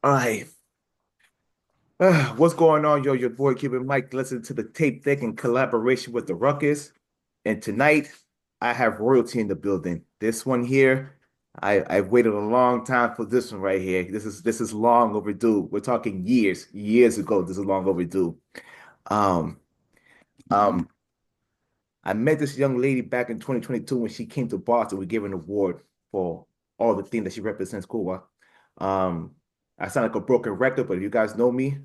All right. What's going on, yo? Your boy Cuban Mike, listen to the tape deck in collaboration with the Ruckus. And tonight, I have royalty in the building. This one here, I've waited a long time for this one right here. This is long overdue. We're talking years ago. This is long overdue. Um, um, I met this young lady back in 2022 when she came to Boston. We gave her an award for all the things that she represents Cuba. Um, I sound like a broken record, but if you guys know me,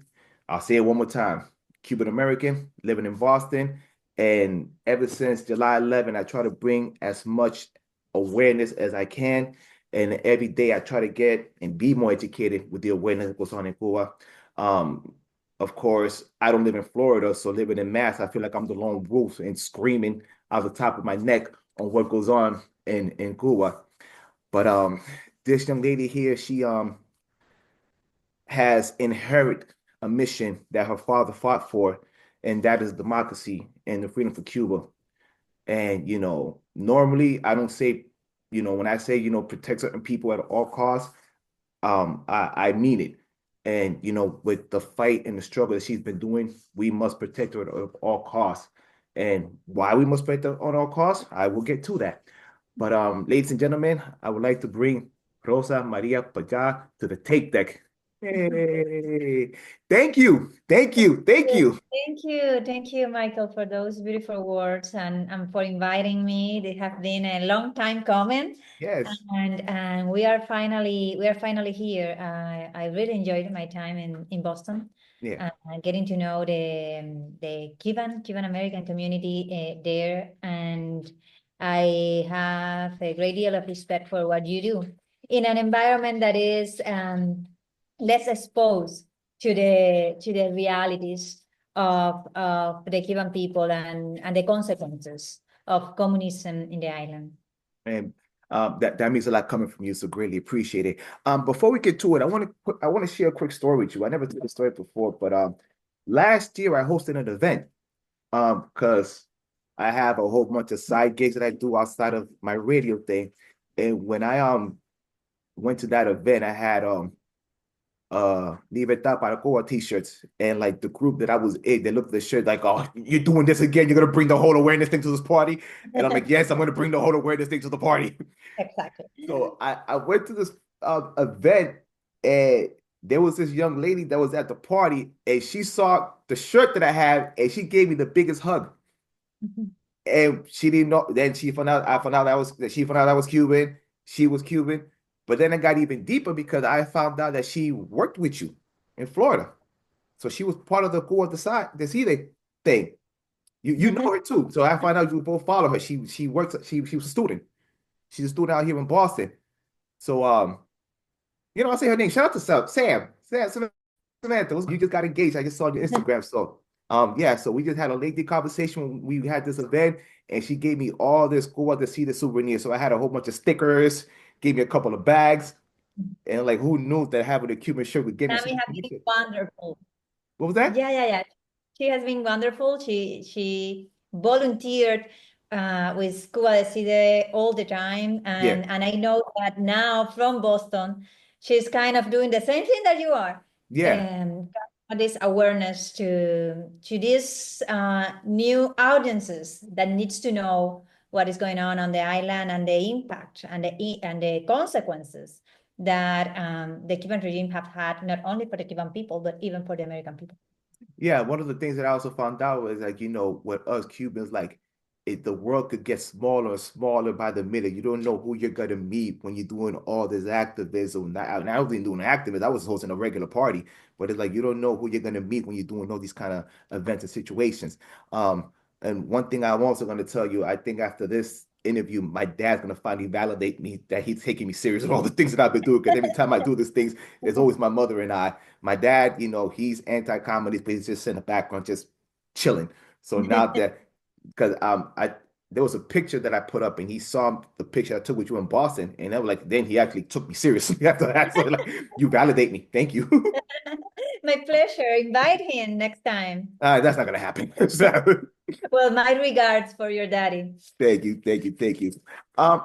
I'll say it one more time. Cuban American, living in Boston. And ever since July 11, I try to bring as much awareness as I can. And every day I try to get and be more educated with the awareness that goes on in Cuba. Um, of course, I don't live in Florida, so living in Mass, I feel like I'm the lone wolf and screaming out the top of my neck on what goes on in Cuba. But this young lady here, she has inherited a mission that her father fought for, and that is democracy and the freedom for Cuba. And normally I don't say, when I say, protect certain people at all costs, I mean it. And with the fight and the struggle that she's been doing, we must protect her at all costs. And why we must protect her at all costs, I will get to that. But ladies and gentlemen, I would like to bring Rosa Maria Paya to the tape deck. Hey, thank you. Thank you, Michael, for those beautiful words and for inviting me. They have been a long time coming, Yes, and we are finally here. I really enjoyed my time in Boston, yeah. getting to know the Cuban American community there, and I have a great deal of respect for what you do in an environment that is less exposed to the realities of the Cuban people and the consequences of communism in the island. And that means a lot coming from you, so greatly appreciate it. Before we get to it, I want to share a quick story with you. I never told the story before, but last year I hosted an event because I have a whole bunch of side gigs that I do outside of my radio thing. And when I went to that event, I had Libertad para Cuba t-shirts, and like the group that I was in, they looked at the shirt like, oh, you're doing this again, you're gonna bring the whole awareness thing to this party. And I'm like, yes, I'm gonna bring the whole awareness thing to the party. Exactly. So I went to this event, and there was this young lady that was at the party, and she saw the shirt that I had, and she gave me the biggest hug. And she didn't know. Then she found out. I found out she found out I was Cuban. She was Cuban. But then it got even deeper because I found out that she worked with you in Florida. So she was part of the Cuba Decide thing. You know her too. So I found out you both follow her. She works. She was a student. She's a student out here in Boston. So I'll say her name. Shout out to Sam Samantha. You just got engaged. I just saw your Instagram. So yeah, so we just had a lengthy conversation when we had this event, and she gave me all this go out to see the souvenir. So I had a whole bunch of stickers, gave me a couple of bags, and like who knew that having a Cuban shirt would give me Tammy such has a been shirt. wonderful. What was that? Yeah. She has been wonderful. She volunteered with Cuba Decide all the time, Yeah, and I know that now from Boston, she's kind of doing the same thing that you are. yeah. This awareness to these new audiences that needs to know what is going on the island and the impact and the consequences that the Cuban regime have had not only for the Cuban people but even for the American people. Yeah, one of the things that I also found out was like, with us Cubans, like the world could get smaller and smaller by the minute. You don't know who you're gonna meet when you're doing all this activism. Now, I wasn't doing activism, I was hosting a regular party, but it's like you don't know who you're gonna meet when you're doing all these kind of events and situations. And one thing I'm also gonna tell you, I think after this interview, my dad's gonna finally validate me that he's taking me serious with all the things that I've been doing. Because every time I do these things, it's always my mother and I. My dad, he's anti-communist, but he's just in the background, just chilling. So now that, because I there was a picture that I put up, and he saw the picture I took with you in Boston, and I was like, then he actually took me seriously after that. So like, you validate me, thank you. My pleasure. Invite him next time. That's not gonna happen. So, Well, my regards for your daddy. thank you.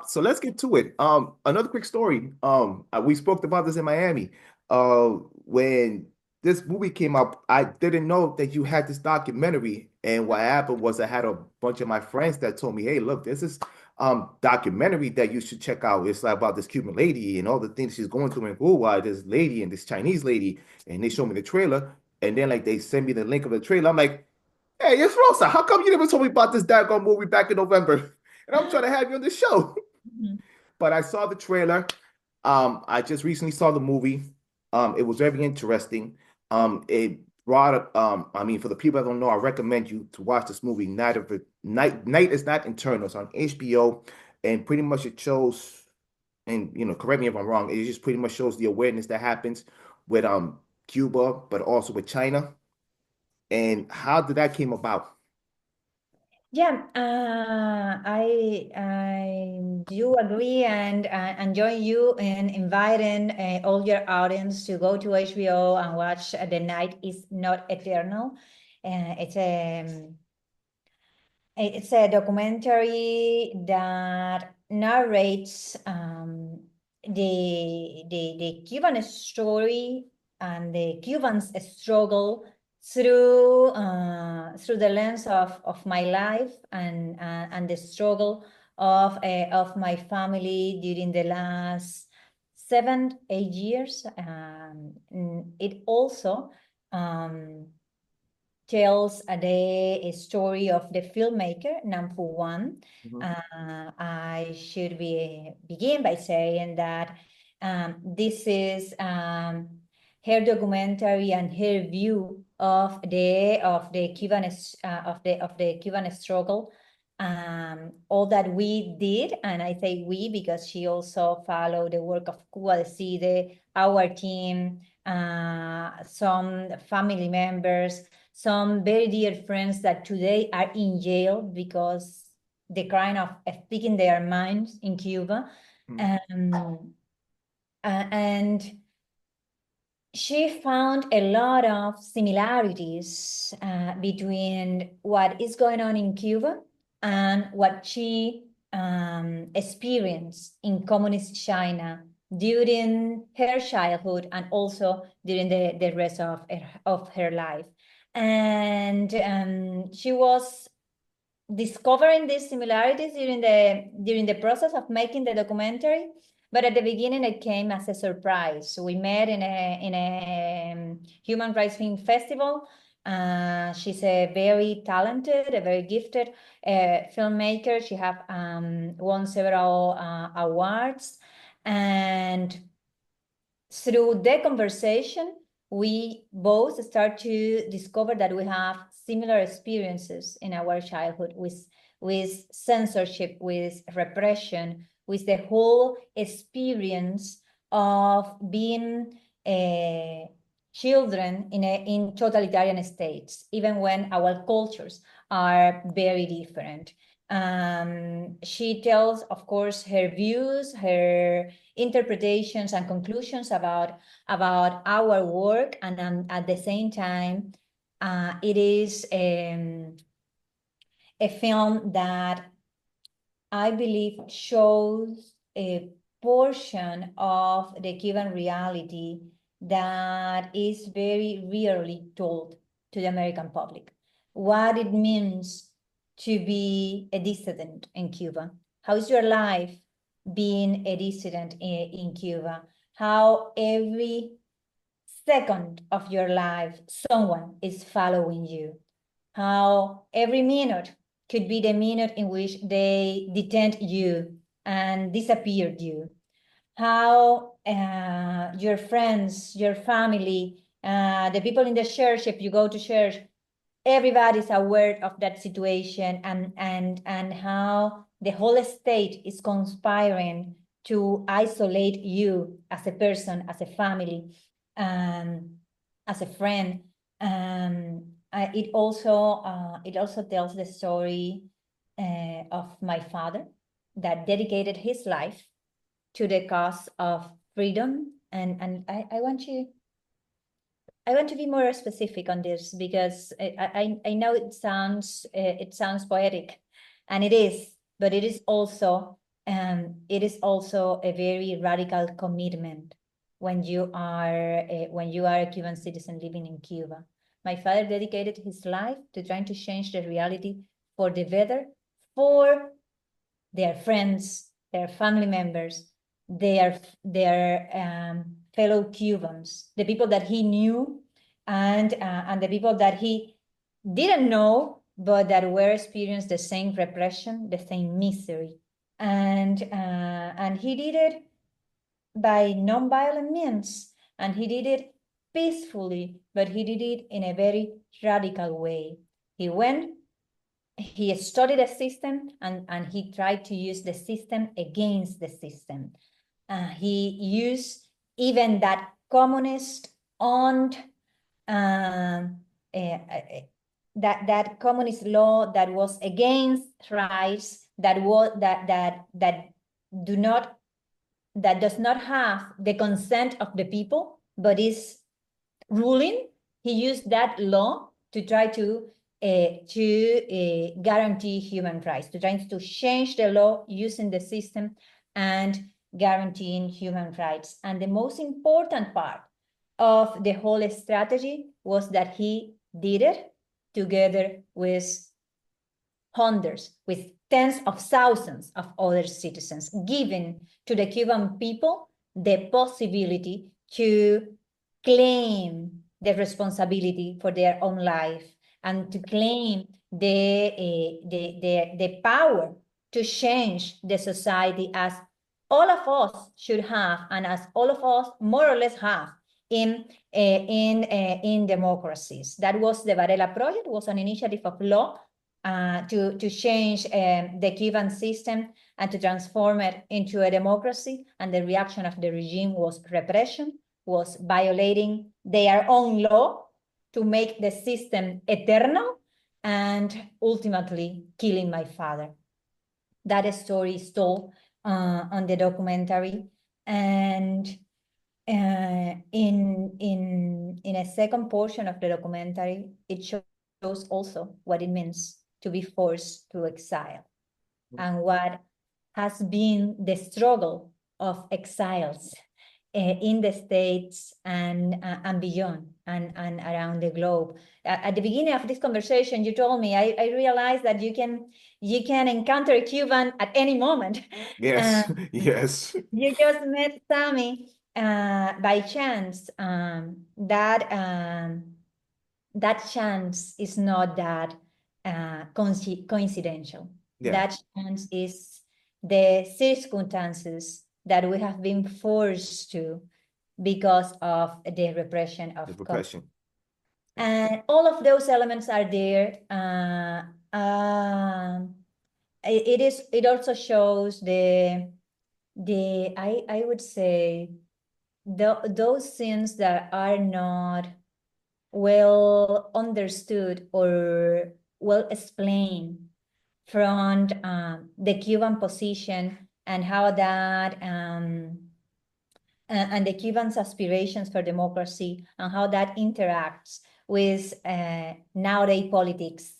So let's get to it. Another quick story. We spoke about this in Miami. when this movie came out, I didn't know that you had this documentary. And what happened was I had a bunch of my friends that told me, "Hey, look, this is documentary that you should check out. It's like about this Cuban lady and all the things she's going through in Cuba, this lady and this Chinese lady." And they showed me the trailer, and then like they sent me the link of the trailer. I'm like, "Hey, it's Rosa. How come you never told me about this daggone movie back in November?" And I'm trying to have you on the show. Mhm. But I saw the trailer. I just recently saw the movie. It was very interesting. It brought I mean, for the people that don't know, I recommend you to watch this movie. Night is not eternal. It's on HBO, and pretty much it shows. And correct me if I'm wrong. It just pretty much shows the awareness that happens with Cuba, but also with China, and how did that came about. Yeah, I do agree and join you in inviting all your audience to go to HBO and watch The Night is Not Eternal. It's a documentary that narrates the Cuban story and the Cubans' struggle through the lens of my life and the struggle of my family during the last 7, 8 years. It also tells a story of the filmmaker Namfu Wan. Mhm. I should begin by saying that this is her documentary and her view of the Cuban struggle. All that we did, and I say we because she also followed the work of Cuba Decide, our team, some family members, some very dear friends that today are in jail because the crime of speaking their minds in Cuba. Mhm. And she found a lot of similarities between what is going on in Cuba and what she experienced in communist China during her childhood and also during the rest of her life. And she was discovering these similarities during the process of making the documentary, but at the beginning it came as a surprise. We met in a human rights film festival. She's a very talented, a very gifted filmmaker. She have won several awards, and through the conversation, we both start to discover that we have similar experiences in our childhood with censorship, with repression, with the whole experience of being children in totalitarian states, even when our cultures are very different. She tells, of course, her views, her interpretations and conclusions about our work, and at the same time, it is a film that I believe shows a portion of the Cuban reality that is very rarely told to the American public. What it means to be a dissident in Cuba. How is your life being a dissident in Cuba? How every second of your life someone is following you, how every minute could be the minute in which they detain you and disappeared you, how your friends, your family, the people in the church, if you go to church, everybody's aware of that situation, and how the whole state is conspiring to isolate you as a person, as a family, um, as a friend. It also tells the story of my father that dedicated his life to the cause of freedom, and I want to be more specific on this because I know it sounds poetic, and it is, but it is also a very radical commitment. when you are a Cuban citizen living in Cuba. My father dedicated his life to trying to change the reality for the better for their friends, their family members, their fellow Cubans, the people that he knew, and the people that he didn't know, but that were experiencing the same repression, the same misery, and he did it by non-violent means, and he did it peacefully, but he did it in a very radical way. He studied the system, and he tried to use the system against the system. He used even that communist-owned that communist law that was against rights, that does not have the consent of the people, but is ruling. He used that law to try to guarantee human rights, to try to change the law using the system and guaranteeing human rights. And the most important part of the whole strategy was that he did it together with hundreds, with tens of thousands of other citizens, giving to the Cuban people the possibility to claim the responsibility for their own life and to claim the power to change the society as all of us should have, and as all of us more or less have in democracies. That was the Varela Project, was an initiative of law to change the Cuban system and to transform it into a democracy. And the reaction of the regime was repression, was violating their own law to make the system eternal, and ultimately killing my father. That story is told on the documentary. And in a second portion of the documentary, it shows also what it means to be forced to exile, and what has been the struggle of exiles in the States and beyond, and around the globe. At the beginning of this conversation, you told me, I realized that you can encounter a Cuban at any moment. Yes, yes. You just met Sammy by chance. That chance is not that coincidental. Yeah, That chance is the circumstances that we have been forced to because of the repression the of COVID. repression. And all of those elements are there. It also shows I would say those things that are not well understood or well explained from the Cuban position, and how that and the Cubans' aspirations for democracy, and how that interacts with nowadays politics,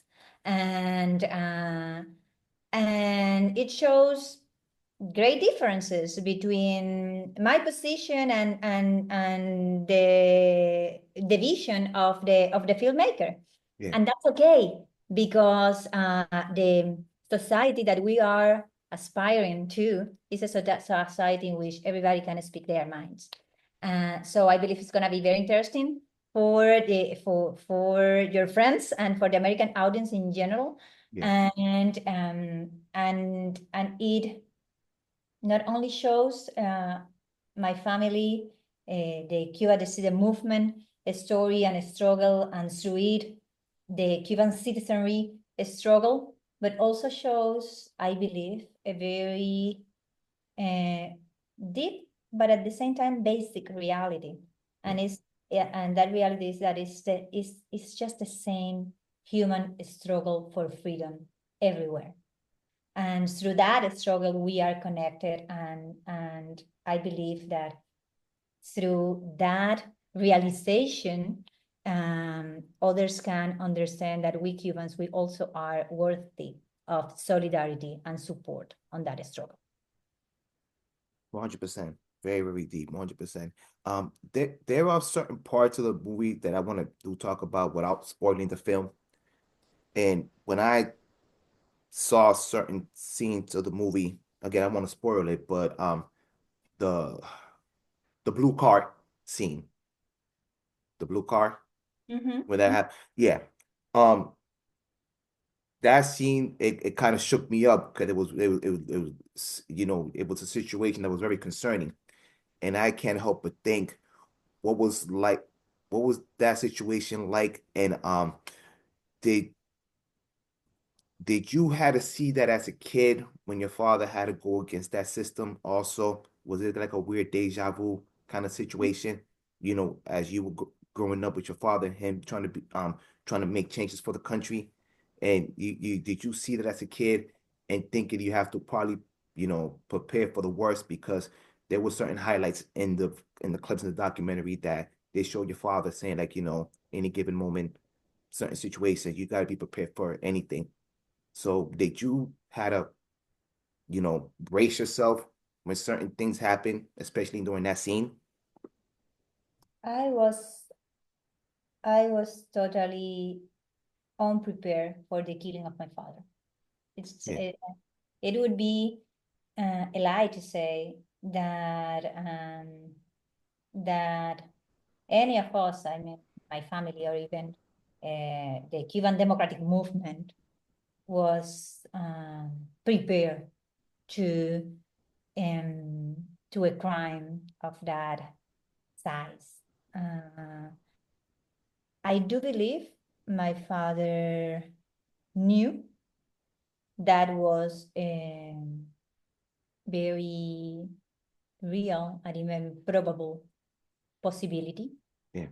and it shows great differences between my position and the vision of the filmmaker. Yeah, And that's okay, because the society that we are aspiring to is a society in which everybody can speak their minds. So I believe it's going to be very interesting for your friends and for the American audience in general. yeah, And it not only shows my family, the Cuba the movement, a story and a struggle, and through it, the Cuban citizenry struggle, but also shows, I believe, a very deep, but at the same time basic reality. And that reality is that it's just the same human struggle for freedom everywhere. And through that struggle, we are connected. And I believe that through that realization, others can understand that we Cubans, we also are worthy of solidarity and support on that struggle. 100%. Very, very deep, 100%. There are certain parts of the movie that I want to talk about without spoiling the film. And when I saw certain scenes of the movie, again, I want to spoil it, but the the blue car scene, the blue car, Mm-hmm. where that happened, yeah. Um, that scene, it kind of shook me up because it was, it was a situation that was very concerning, and I can't help but think what was like, what was that situation like, and did did you had to see that as a kid when your father had to go against that system also? Was it like a weird deja vu kind of situation? As you were growing up with your father, him trying to make changes for the country, and you did you see that as a kid and thinking you have to probably prepare for the worst because there were certain highlights in the clips in the documentary that they showed your father saying like any given moment, certain situations you got to be prepared for anything. So did you had to, brace yourself when certain things happen, especially during that scene? I was I was totally unprepared for the killing of my father. It's Yeah, it would be a lie to say that any of us, I mean, my family or even the Cuban Democratic Movement was prepared to to a crime of that size. I do believe my father knew that was very real and even probable possibility. yeah,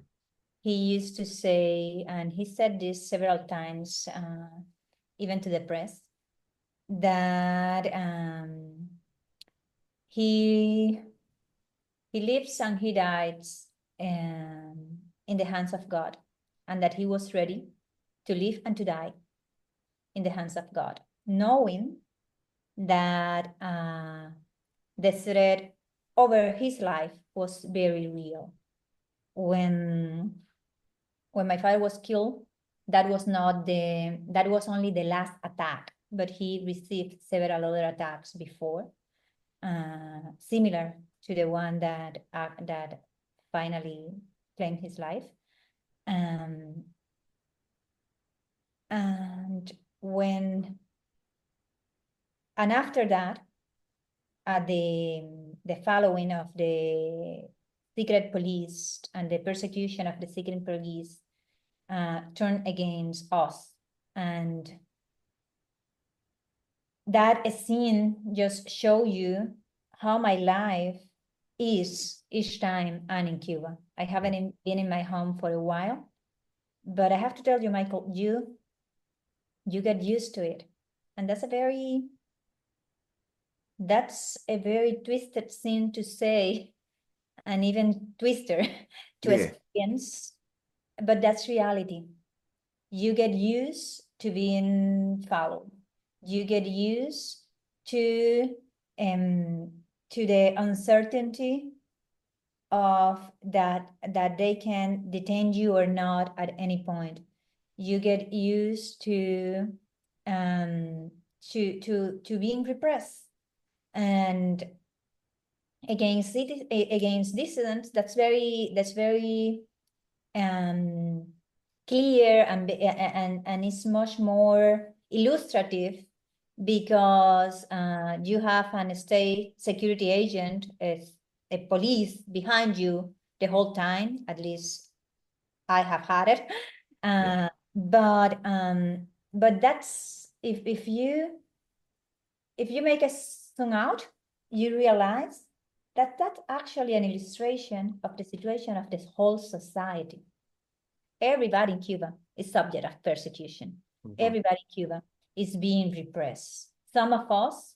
He used to say, and he said this several times, even to the press, that he he lives and he dies in the hands of God, and that he was ready to live and to die in the hands of God, knowing that the threat over his life was very real. When when my father was killed, that was only the last attack, but he received several other attacks before, similar to the one that finally claimed his life. Um, and when and after that, the following of the secret police and the persecution of the secret police turned against us. And that scene just show you how my life is each time I'm in Cuba. I yeah, haven't been in my home for a while, but I have to tell you, Michael, you get used to it. And that's a very twisted thing to say, and even twister to yeah, experience, but that's reality. You get used to being followed. You get used to um to the uncertainty of that they can detain you or not at any point. You get used um to being repressed, and against dissidents. That's very um, clear, and it's much more illustrative because you have an state security agent, a police behind you the whole time. At least I have had it. yeah, But that's if you make a zoom out, you realize that that's actually an illustration of the situation of this whole society. Everybody in Cuba is subject of persecution. mhm, Everybody in Cuba is being repressed. Some of us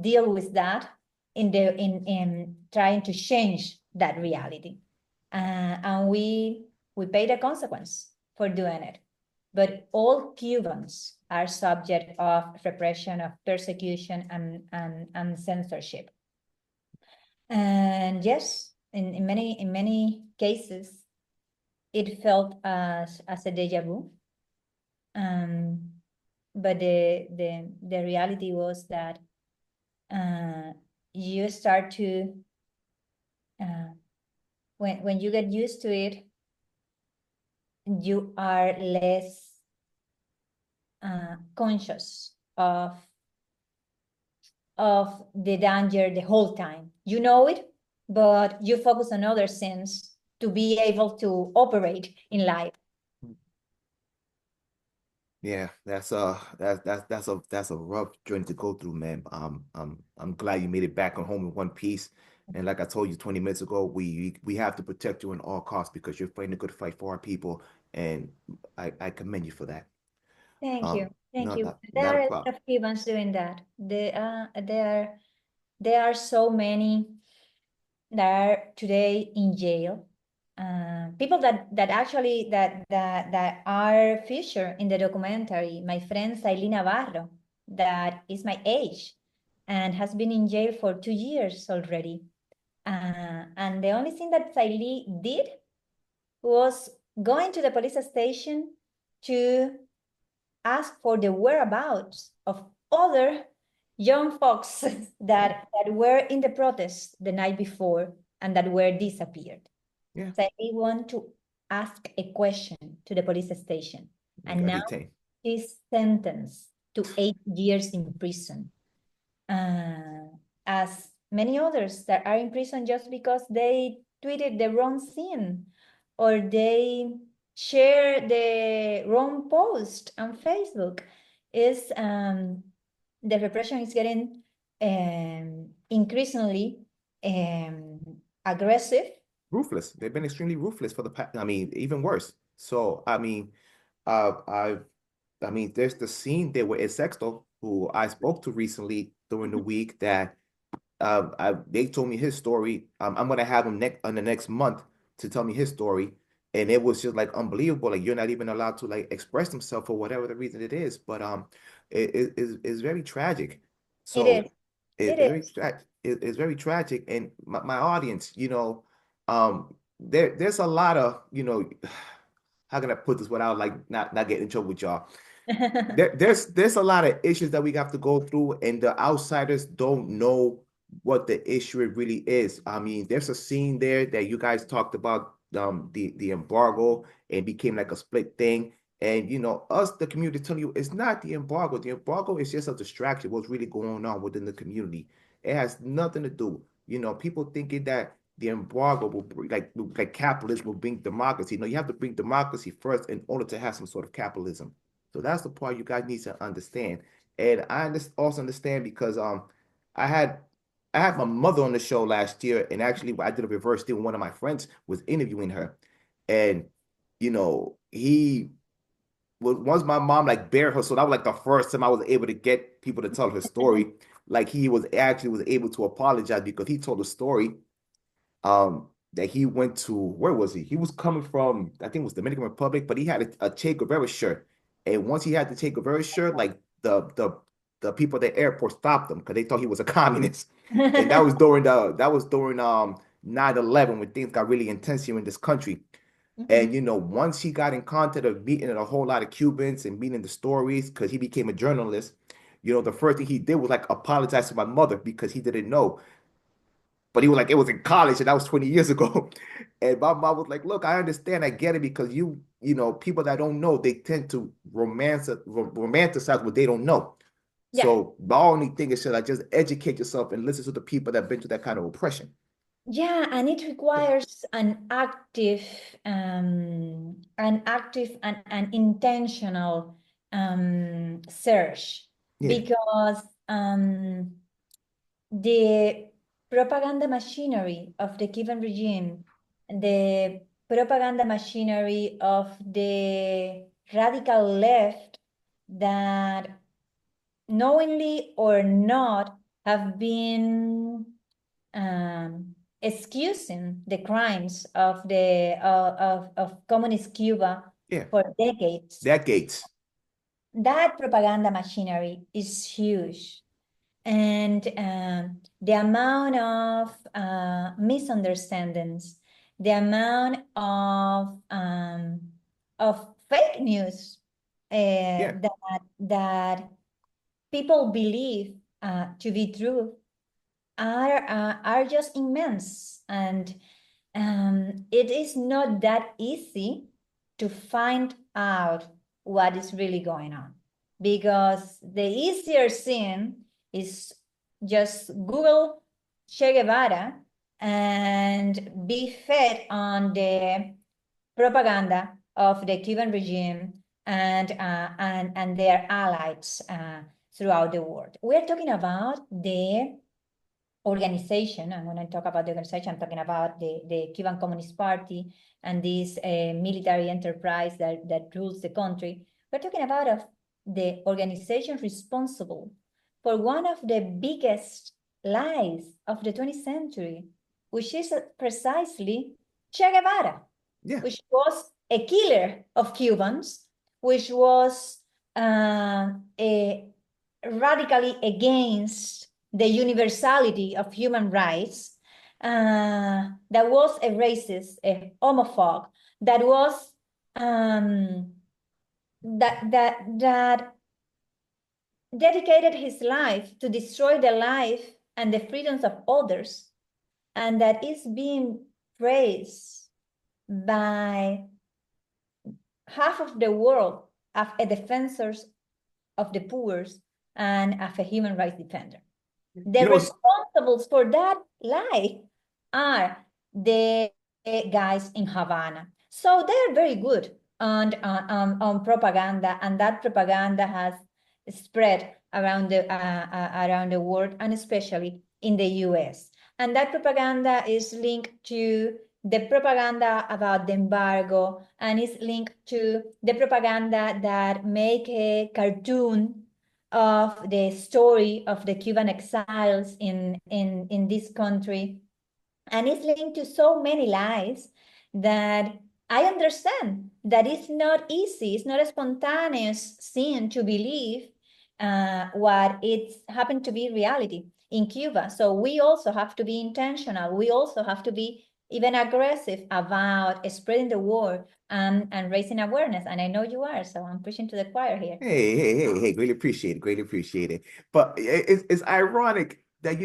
deal with that in trying to change that reality, and we pay the consequence for doing it. But all Cubans are subject of repression, of persecution, and censorship. And yes, in many cases, it felt as a deja vu. Um, but the reality was that you start to uh, when you get used to it, you are less conscious of the danger the whole time. You know it, but you focus on other sins to be able to operate in life. Yeah, that's a rough journey to go through, man. I'm glad you made it back on home in one piece. And like I told you 20 minutes ago, we have to protect you at all costs because you're fighting a good fight for our people, and I commend you for that. Thank you. Thank No, you. There not a are a problem. lot of Cubans doing that. There are so many that are today in jail. People that actually that are featured in the documentary. My friend Saily Navarro, that is my age, and has been in jail for 2 years already. And the only thing that Saily did was going to the police station to ask for the whereabouts of other young folks Yeah, that were in the protest the night before and that were disappeared. yeah, So I want to ask a question to the police station. you And got now detained. he's sentenced to 8 years in prison. As many others that are in prison just because they tweeted the wrong thing or they share the wrong post on Facebook. Is the repression is getting increasingly aggressive. Ruthless. They've been extremely ruthless for the past. I mean, even worse. So, I mean, uh, I, I mean, there's the scene there with Sexto, who I spoke to recently during the week, that they told me his story. I'm gonna have him next on the next month to tell me his story, and it was just like unbelievable. Like you're not even allowed to like express himself for whatever the reason it is. But it is very tragic. It is. So It it's very is. it's very tragic. And my audience, there's a lot of how can I put this without like not getting in trouble with y'all. There's a lot of issues that we have to go through, and the outsiders don't know what the issue it really is. I mean, there's a scene there that you guys talked about, the embargo, and became like a split thing. And us, the community, telling you it's not the embargo. The embargo is just a distraction. What's really going on within the community? It has nothing to do. People thinking that the embargo will bring, like capitalism will bring democracy. No, you have to bring democracy first in order to have some sort of capitalism. So that's the part you guys need to understand. And also understand because I had I had my mother on the show last year, and actually I did a reverse deal. One of my friends was interviewing her, and he was once my mom like bared her, so that was like the first time I was able to get people to tell her story. Like he was able to apologize because he told a story that he went to. Where was he? He was coming from, I think it was Dominican Republic, but he had a Che Guevara shirt. And once he had the Che Guevara shirt, like the people at the airport stopped him because they thought he was a communist. And that was during 9/11 when things got really intense here in this country. And Mhm. once he got in contact of meeting a whole lot of Cubans and meeting the stories, because he became a journalist, the first thing he did was like apologize to my mother because he didn't know. But he was like, it was in college, and that was 20 years ago. And my mom was like, look, I understand, I get it, because people that don't know, they tend to romanticize what they don't know. Yeah. So my only thing is, should I just educate yourself and listen to the people that have been through that kind of oppression? Yeah, and it requires an active and an intentional search Yeah, because the propaganda machinery of the Cuban regime, the propaganda machinery of the radical left that knowingly or not have been excusing the crimes of the of communist Cuba yeah, for decades. that Gates. That propaganda machinery is huge, and the amount of misunderstandings, the amount of fake news Yeah. that people believe to be true are just immense, and it is not that easy to find out what is really going on, because the easier thing is just Google Che Guevara and be fed on the propaganda of the Cuban regime and their allies throughout the world. We're talking about the organization, and when I talk about the organization, I'm talking about the Cuban Communist Party and this military enterprise that rules the country. We're talking about the organization responsible for one of the biggest lies of the 20th century, which is precisely Che Guevara, Yeah. which was a killer of Cubans, which was radically against the universality of human rights, that was a racist, a homophobe, that was that dedicated his life to destroy the life and the freedoms of others, and that is being praised by half of the world as a defender of the poor and as a human rights defender. The You know, it's, responsibles for that lie are the guys in Havana. So they're very good on propaganda, and that propaganda has spread around the world, and especially in the US. And that propaganda is linked to the propaganda about the embargo, and is linked to the propaganda that make a cartoon of the story of the Cuban exiles in this country. And it's linked to so many lies that I understand that it's not easy, it's not a spontaneous thing to believe what it's happened to be reality in Cuba. So we also have to be intentional. We also have to be even aggressive about spreading the word and raising awareness. And I know you are, so I'm preaching to the choir here. hey, greatly appreciate it, greatly appreciate it. But it's ironic that,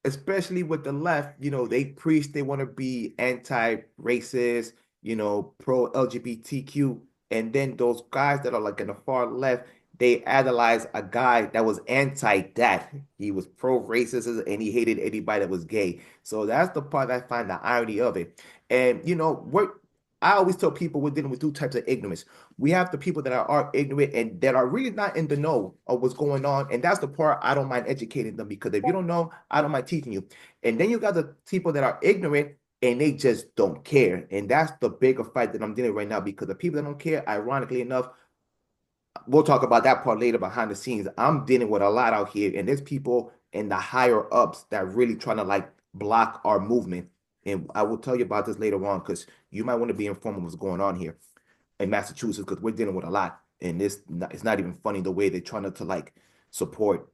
especially with the left, they preach they want to be anti-racist, pro-LGBTQ, and then those guys that are like in the far left, they idolize a guy that was anti that. He was pro-racist and he hated anybody that was gay. So that's the part I find the irony of it. And what I always tell people we're dealing with two types of ignorance. We have the people that are ignorant and that are really not in the know of what's going on. And that's the part I don't mind educating them, because if you don't know, I don't mind teaching you. And then you got the people that are ignorant and they just don't care. And that's the bigger fight that I'm dealing with right now, because the people that don't care, ironically enough, we'll talk about that part later behind the scenes. I'm dealing with a lot out here, and there's people in the higher ups that really trying to like block our movement. And I will tell you about this later on, because you might want to be informed of what's going on here in Massachusetts, because we're dealing with a lot, and it's not even funny the way they're trying to like support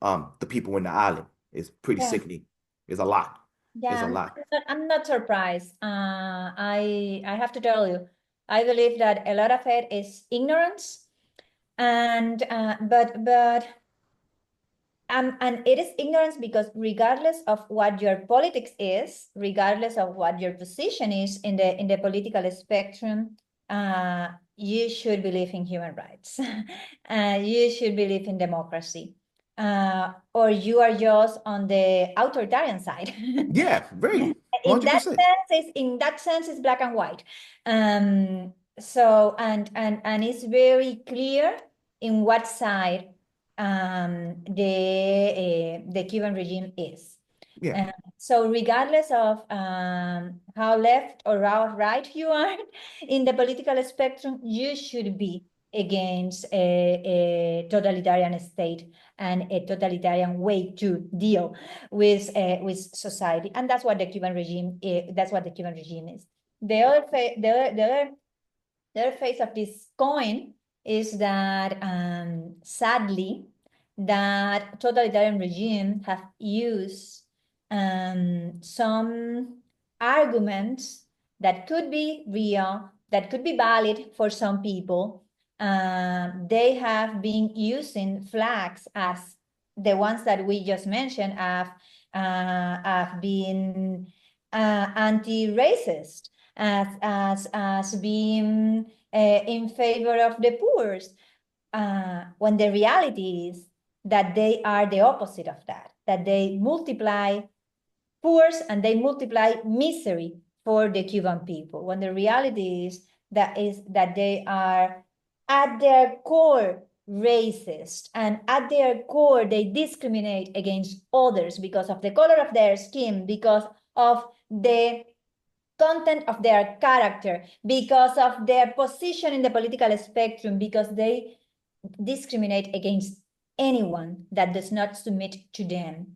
the people in the island. It's pretty Yeah. sickening. It's a lot. It's Yeah, a lot. I'm not surprised. I have to tell you, I believe that a lot of it is ignorance, and and it is ignorance because regardless of what your politics is, regardless of what your position is in the political spectrum, you should believe in human rights. You should believe in democracy, or you are just on the authoritarian side. Yeah, very In that 100%. sense, it's black and white. So and it's very clear in what side the Cuban regime is. Yeah. So regardless of how left or right you are in the political spectrum, you should be against a totalitarian state and a totalitarian way to deal with society, and that's what the Cuban regime is. That's what the Cuban regime is. The other face of this coin is that sadly, that totalitarian regime have used some arguments that could be real, that could be valid for some people. They have been using flags as the ones that we just mentioned have been anti-racist, as being in favor of the poor, when the reality is that they are the opposite of that, that they multiply poor and they multiply misery for the Cuban people, when the reality is that they are at their core racist, and at their core they discriminate against others because of the color of their skin, because of the content of their character, because of their position in the political spectrum, because they discriminate against anyone that does not submit to them.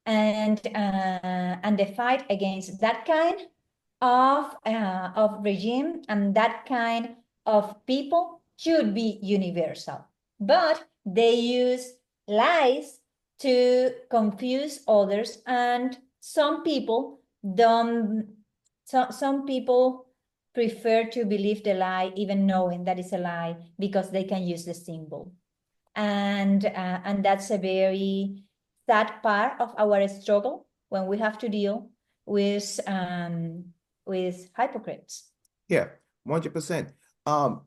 And the fight against that kind of regime and that kind of people should be universal. But they use lies to confuse others, and some people don't. Some people prefer to believe the lie, even knowing that it's a lie, because they can use the symbol. And that's a very sad part of our struggle when we have to deal with hypocrites. Yeah, 100%. Um,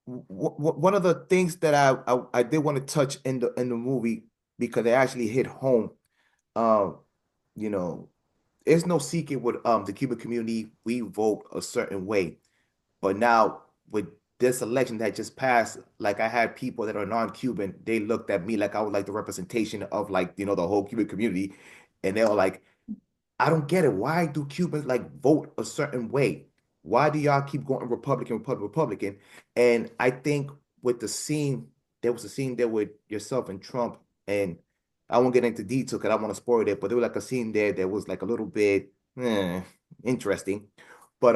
one of the things that I did want to touch in the movie because they actually hit home. Um, you know, it's no secret with the Cuban community, we vote a certain way. But now with this election that just passed, like I had people that are non-Cuban, they looked at me like I was like the representation of like, the whole Cuban community. And they were like, I don't get it. Why do Cubans like vote a certain way? Why do y'all keep going Republican, Republican, Republican? And I think with the scene, there was a scene there with yourself and Trump, and I won't get into detail because I want to spoil it, but there was like a scene there that was like a little bit interesting. But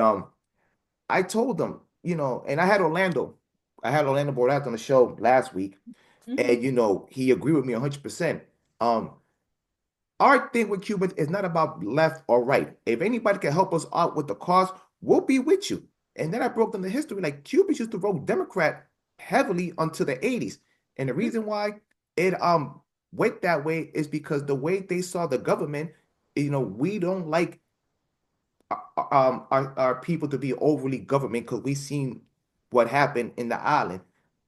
I told them, and I had Orlando Borat on the show last week, and Mhm. he agreed with me 100%. Um, our thing with Cubans is not about left or right. If anybody can help us out with the cause, we'll be with you. And then I broke down the history. Like Cubans used to vote Democrat heavily until the 80s. And the reason why it went that way is because the way they saw the government, we don't like our people to be overly government because we seen what happened in the island.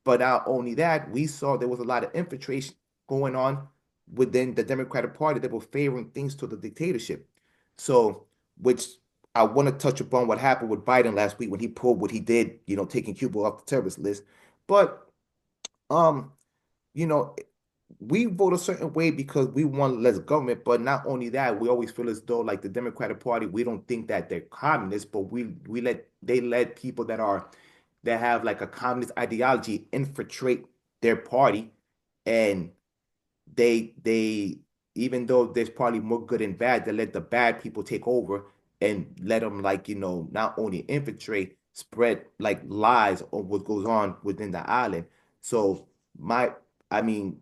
But not only that, we saw there was a lot of infiltration going on within the Democratic Party that were favoring things to the dictatorship. So, which I want to touch upon what happened with Biden last week when he pulled what he did, taking Cuba off the terrorist list. But um, you know, we vote a certain way because we want less government, but not only that, we always feel as though like the Democratic Party, we don't think that they're communists, but they let people that have like a communist ideology infiltrate their party, and they even though there's probably more good and bad, they let the bad people take over and let them like not only infiltrate, spread like lies on what goes on within the island. So my I mean,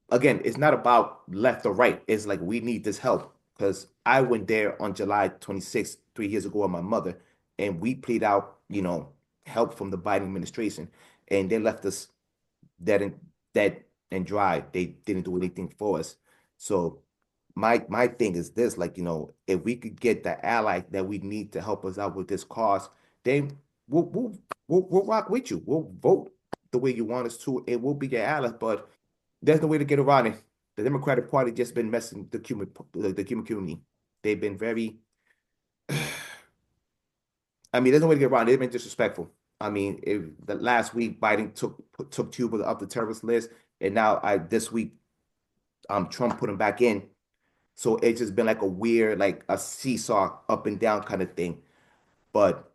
again, it's not about left or right. It's like we need this help because I went there on July 26th, 3 years ago with my mother, and we plead out, help from the Biden administration, and they left us dead and dead and dry. They didn't do anything for us. So my thing is this, like, if we could get the ally that we need to help us out with this cause, then we'll we'll we'll rock with you. We'll vote the way you want us to, and we'll be your ally. But there's no way to get around it. The Democratic Party just been messing the Cuban community. They've been very I mean, there's no way to get around it. They've been disrespectful. I mean, if the last week Biden took Cuba off the terrorist list, and now this week Trump put him back in. So it's just been like a weird, like a seesaw up and down kind of thing. But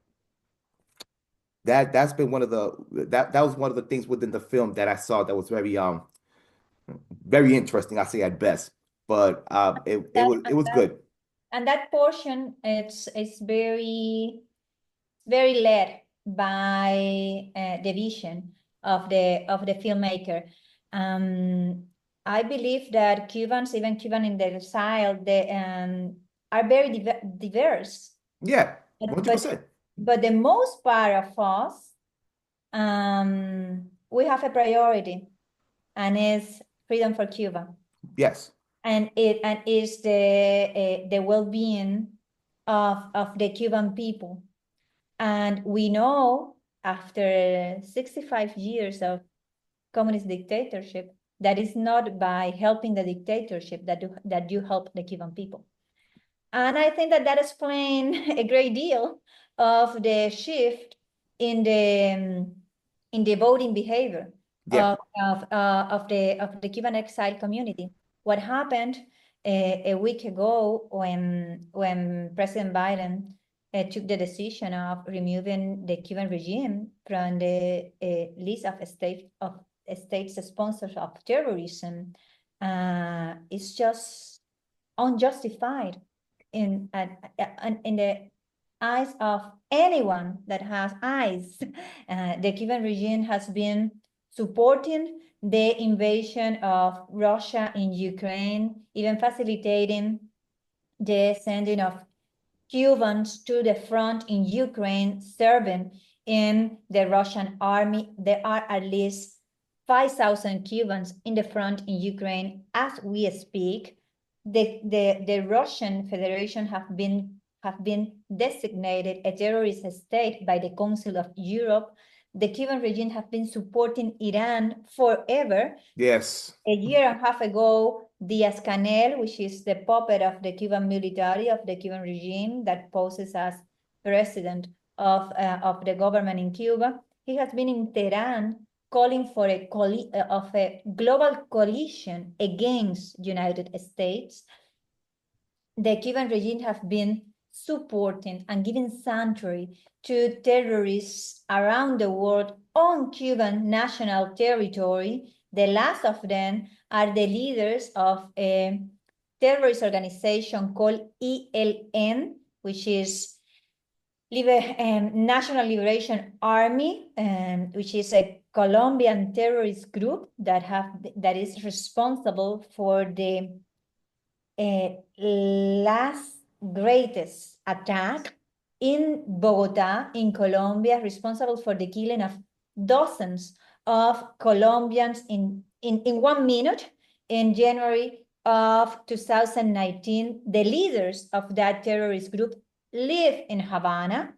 that's been that was one of the things within the film that I saw that was very interesting. I say at best, but That, it was good. and that portion, it's very led by the vision of the filmmaker. Um, I believe that Cubans, even Cuban in the exile, they are very diverse. Yeah, But, 100%. but the most part of us, we have a priority, and it's freedom for Cuba. Yes. And it is the well-being of the Cuban people. And we know after 65 years of communist dictatorship, that is not by helping the dictatorship that you help the Cuban people. And I think that explains a great deal of the shift in the voting behavior Yeah. of the Cuban exile community. What happened a week ago when President Biden took the decision of removing the Cuban regime from the list of states sponsors of terrorism is just unjustified in the eyes of anyone that has eyes. The Cuban regime has been supporting the invasion of Russia in Ukraine, even facilitating the sending of Cubans to the front in Ukraine, serving in the Russian army. There are at least 5,000 Cubans in the front in Ukraine as we speak. The Russian Federation have been designated a terrorist state by the Council of Europe. The Cuban regime have been supporting Iran forever. Yes. A year and a half ago, Diaz-Canel, which is the puppet of the Cuban military, of the Cuban regime that poses as president of the government in Cuba, he has been in Tehran calling for a global coalition against United States. The Cuban regime have been supporting and giving sanctuary to terrorists around the world on Cuban national territory. The last of them are the leaders of a terrorist organization called ELN, which is National Liberation Army, which is a Colombian terrorist group that is responsible for the last greatest attack in Bogota, in Colombia, responsible for the killing of dozens of Colombians in 1 minute in January of 2019. The leaders of that terrorist group live in Havana.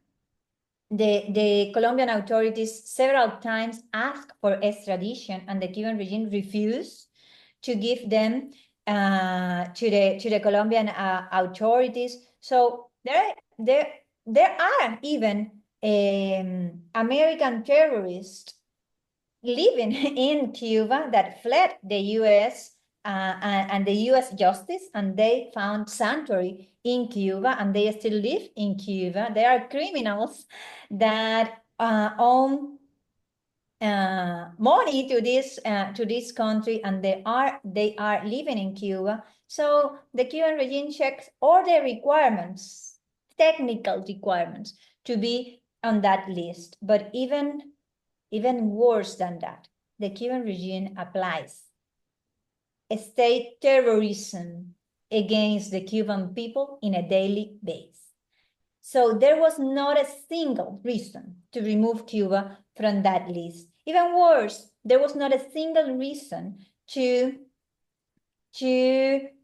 The Colombian authorities several times asked for extradition, and the Cuban regime refused to give them to the Colombian authorities. So there are even American terrorists living in Cuba that fled the U.S. And the U.S. justice, and they found sanctuary in Cuba, and they still live in Cuba. There are criminals that own money to this country, and they are living in Cuba. So the Cuban regime checks all the requirements, technical requirements, to be on that list. But even worse than that, the Cuban regime applies state terrorism against the Cuban people in a daily basis. So there was not a single reason to remove Cuba from that list. Even worse, there was not a single reason to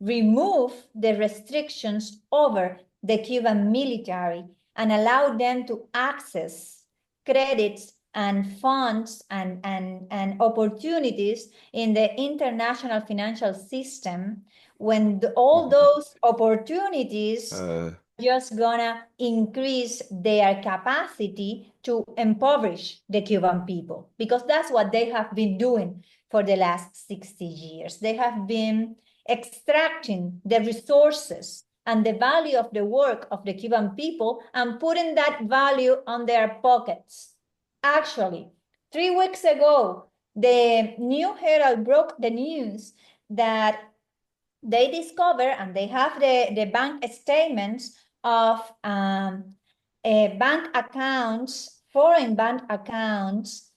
remove the restrictions over the Cuban military and allow them to access credits and funds and opportunities in the international financial system, when all those opportunities just gonna increase their capacity to impoverish the Cuban people, because that's what they have been doing for the last 60 years. They have been extracting the resources and the value of the work of the Cuban people and putting that value on their pockets. Actually, 3 weeks ago, the New Herald broke the news that they discover, and they have the bank statements of bank accounts, foreign bank accounts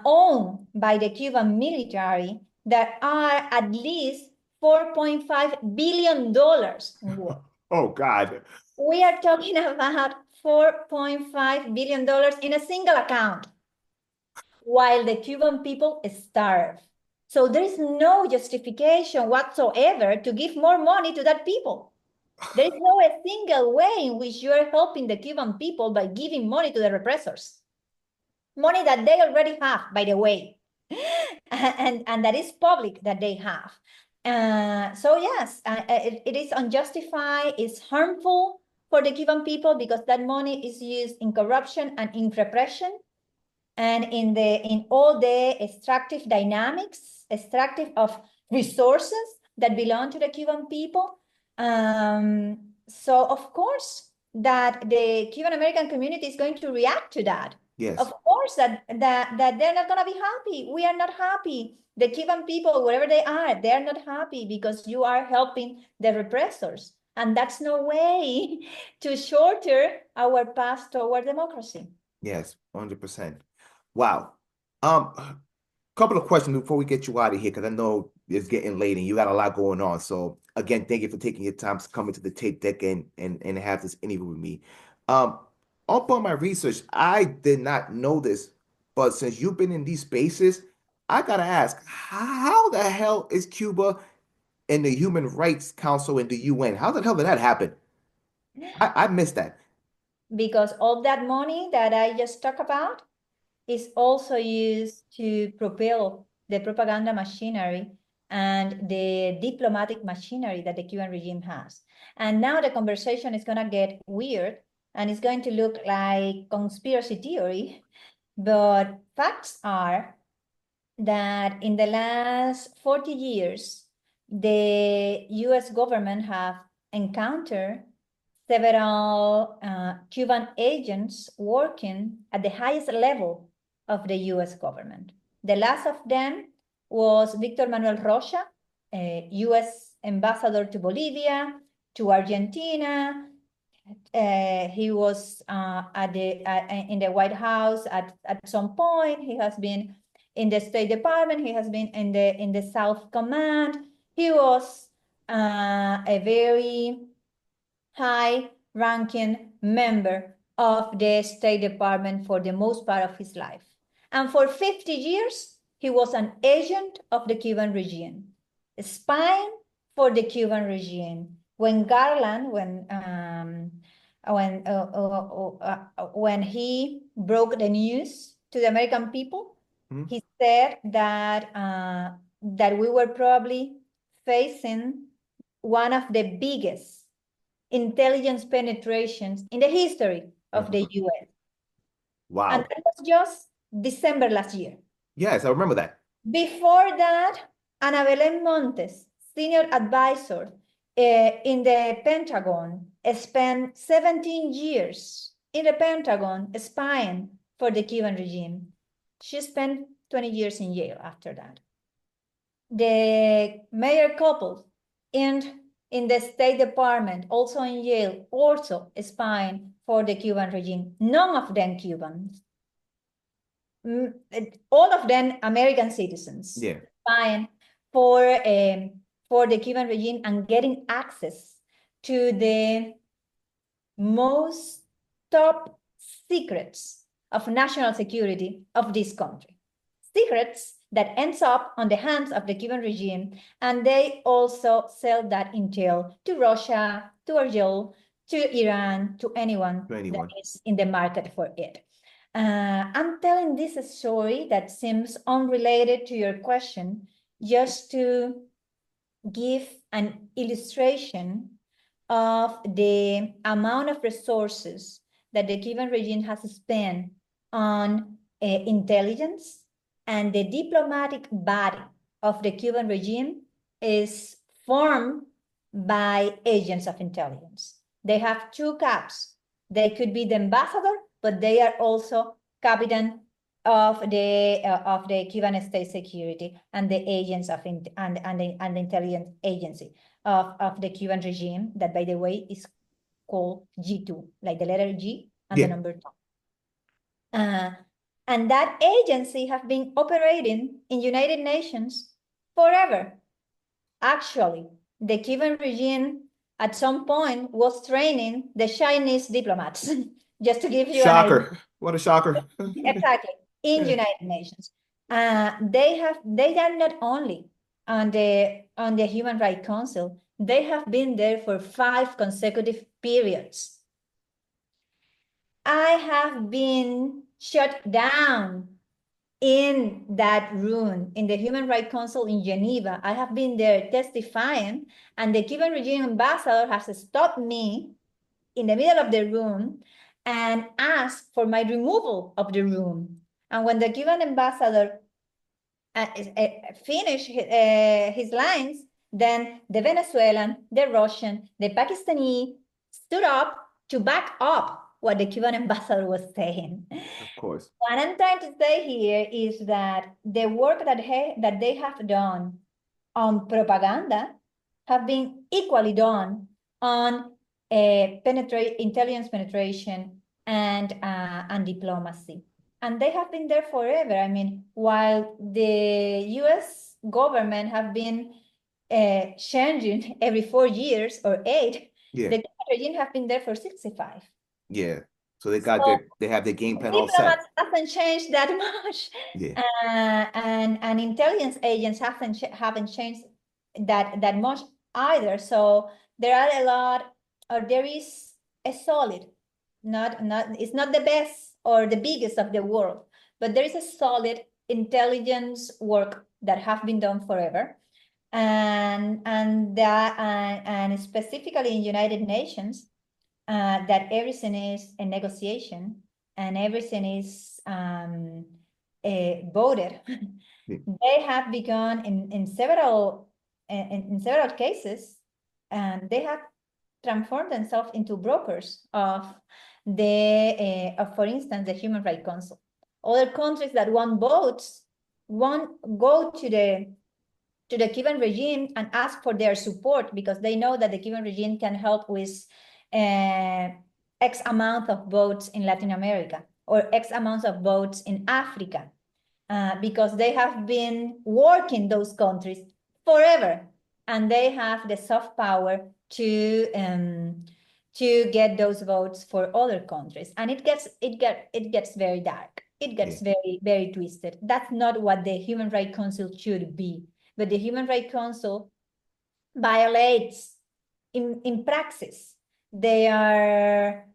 owned by the Cuban military, that are at least $4.5 billion in war. Oh God. We are talking about $4.5 billion in a single account, while the Cuban people starve. So there is no justification whatsoever to give more money to that people. There is no a single way in which you are helping the Cuban people by giving money to the repressors. Money that they already have, by the way, and that is public that they have. So yes, it is unjustified, it's harmful for the Cuban people because that money is used in corruption and in repression and in all the extractive dynamics, extractive of resources that belong to the Cuban people. So of course that the Cuban American community is going to react to that. Yes. Of course that they're not going to be happy. We are not happy. The Cuban people, wherever they are, they're not happy because you are helping the repressors. And that's no way to shorter our path toward democracy. Yes, 100%. Wow. Couple of questions before we get you out of here, because I know it's getting late and you got a lot going on. So again, thank you for taking your time to come into the tape deck and have this interview with me. Um, up on my research, I did not know this, but since you've been in these spaces, I gotta ask, how the hell is Cuba in the Human Rights Council in the UN? How the hell did that happen? I missed that. Because all that money that I just talked about is also used to propel the propaganda machinery and the diplomatic machinery that the Cuban regime has. And now the conversation is going to get weird and it's going to look like conspiracy theory, but facts are that in the last 40 years, the US government have encountered several Cuban agents working at the highest level of the US government. The last of them was Victor Manuel Rocha, US ambassador to Bolivia, to Argentina. He was in the White House at some point. He has been in the State Department. He has been in the South Command. He was a very high-ranking member of the State Department for the most part of his life. And for 50 years, he was an agent of the Cuban regime, spying for the Cuban regime. When Garland, when he broke the news to the American people, he said that that we were probably facing one of the biggest intelligence penetrations in the history of the US. Wow. And that was just December last year. Yes, I remember that. Before that, Ana Belén Montes, senior advisor in the Pentagon, spent 17 years in the Pentagon spying for the Cuban regime. She spent 20 years in jail after that. The mayor couple in the State Department, also in jail, also spying for the Cuban regime. None of them Cubans. All of them American citizens. Yeah. Spying for the Cuban regime and getting access to the most top secrets of national security of this country. Secrets that ends up on the hands of the Cuban regime, and they also sell that intel to Russia, to Argel, to Iran, to anyone that is in the market for it. I'm telling this story that seems unrelated to your question, just to give an illustration of the amount of resources that the Cuban regime has spent on intelligence, and the diplomatic body of the Cuban regime is formed by agents of intelligence. They have two caps. They could be the ambassador, but they are also captain of the Cuban state security and the agents of and the intelligence agency of the Cuban regime, that, by the way, is called G2, like the letter G and the number 2. And that agency have been operating in United Nations forever. Actually, the Cuban regime at some point was training the Chinese diplomats, just to give you an idea. Shocker. What a shocker. Exactly, in United Nations. They are not only on the Human Rights Council, they have been there for 5 consecutive periods. I have been shut down in that room, in the Human Rights Council in Geneva. I have been there testifying, and the Cuban regime ambassador has stopped me in the middle of the room and asked for my removal of the room. And when the Cuban ambassador finished his lines, then the Venezuelan, the Russian, the Pakistani stood up to back up what the Cuban ambassador was saying. Of course. What I'm trying to say here is that the work that they have done on propaganda have been equally done on intelligence penetration and diplomacy. And they have been there forever. I mean, while the US government have been changing every 4 years or 8, Yeah. the regime have been there for 65. Yeah. So they have their game plan all set. Diplomats haven't changed that much. Yeah. And intelligence agents haven't changed that much either. So there are a lot, or there is a solid, it's not the best or the biggest of the world, but there is a solid intelligence work that have been done forever. And specifically in United Nations, that everything is a negotiation and everything is voted. Yeah. They have begun in several cases, and they have transformed themselves into brokers of for instance, the Human Rights Council. Other countries that want votes won't go to the Cuban regime and ask for their support, because they know that the Cuban regime can help with X amount of votes in Latin America or X amounts of votes in Africa, because they have been working those countries forever, and they have the soft power to get those votes for other countries. And it gets very dark. It gets very, very twisted. That's not what the Human Rights Council should be. But the Human Rights Council violates in praxis their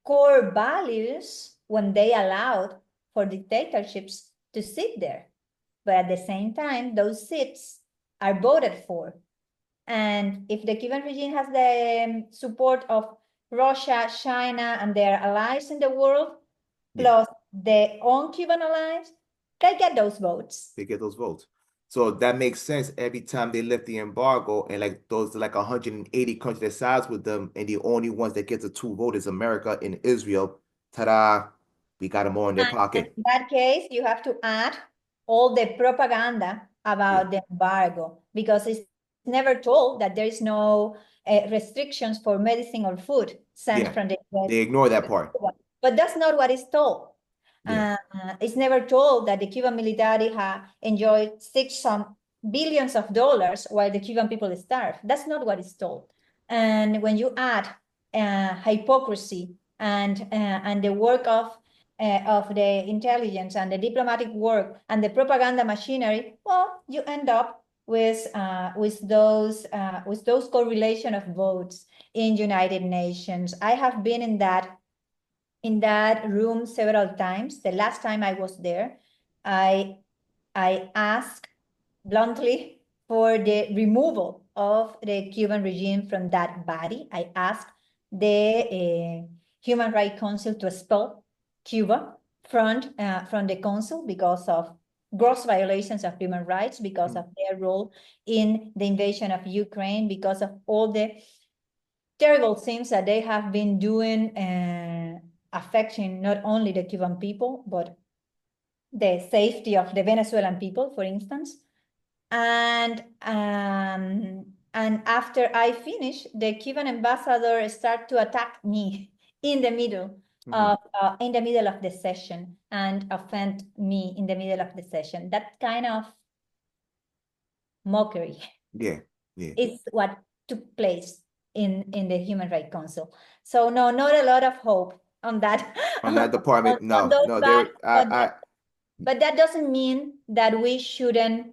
core values when they allowed for dictatorships to sit there. But at the same time, those seats are voted for. And if the Cuban regime has the support of Russia, China, and their allies in the world, plus their own Cuban allies, they get those votes. They get those votes. So that makes sense. Every time they lift the embargo, and like those like 180 countries that sides with them, and the only ones that get the 2 votes is America and Israel. Ta-da! We got them all in their pocket. In that case, you have to add all the propaganda about the embargo, because it's never told that there is no restrictions for medicine or food sent from the US. They ignore that part. But that's not what is told. It's never told that the Cuban military enjoyed some billions of dollars while the Cuban people starved. That's not what is told. And when you add hypocrisy and the work of the intelligence and the diplomatic work and the propaganda machinery, well, you end up with those correlation of votes in United Nations. I have been in that room several times. The last time I was there, I asked bluntly for the removal of the Cuban regime from that body. I asked the Human Rights Council to expel Cuba from the council because of gross violations of human rights, because of their role in the invasion of Ukraine, because of all the terrible things that they have been doing, affecting not only the Cuban people, but the safety of the Venezuelan people, for instance. And after I finished, the Cuban ambassador started to attack me in the middle of the session and offend me in the middle of the session. That kind of mockery Yeah, yeah. is what took place in the Human Rights Council. So no, not a lot of hope on that On that on, department, on no, those no, bad, there. but that doesn't mean that we shouldn't